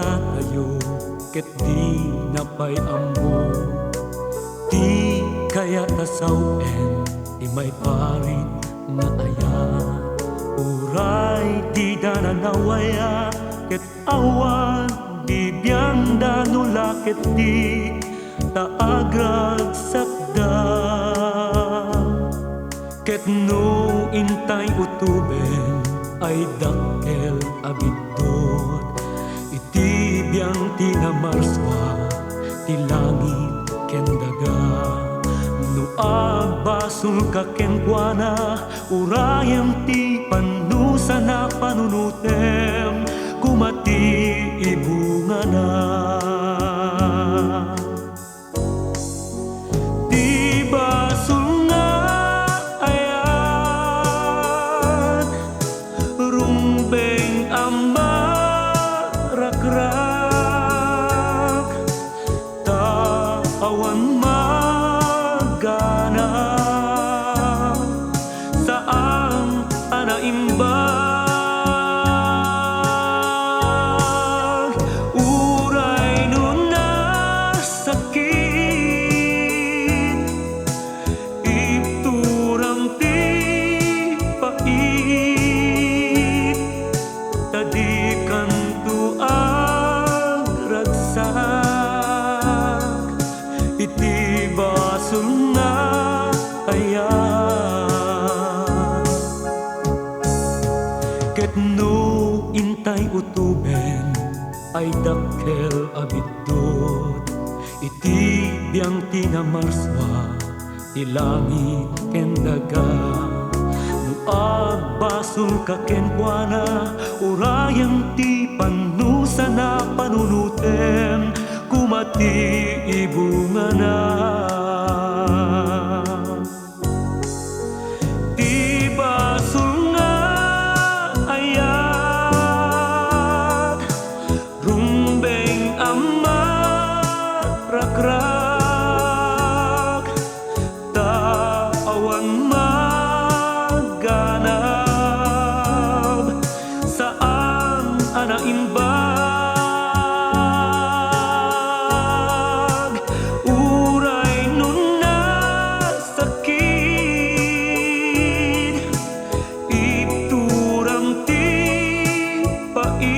nagatayo ket di napay ammo. Di kaya tasawen di may parit nga aya. Uray di dananawaya ket awan di biyang danula ket di taagrag sakda. Ket no intay utuben ay dakkel abidot. Iti biyang tinamarswa ti langit ken daga. No agbasul ka ken kuana urayem ti panusa na panunutem kumati ibungana. Di basul nga ayan rumbeng ama rakrak taawan magana saan anaimbag uray nun nasakit ituram ti pait tadi kanto agragsak iti basul nga ayan. Ket no intay utuben ay dakkel abidot. Iti biyang tinamarswa ti langit ken daga. No agbasul ka ken kuana urayem ti panusa na panunutem kumati ibungana. Di basul nga ayat rumbeng ama rakrak taawan maganap saan anaimbag uray nun nasakit ituram ti pait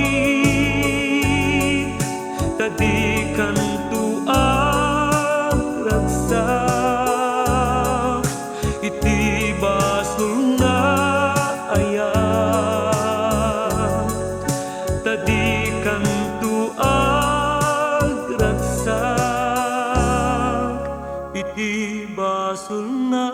tadi kanto agragsak iti basul nga ayan tadi kanto agragsak iti basul nga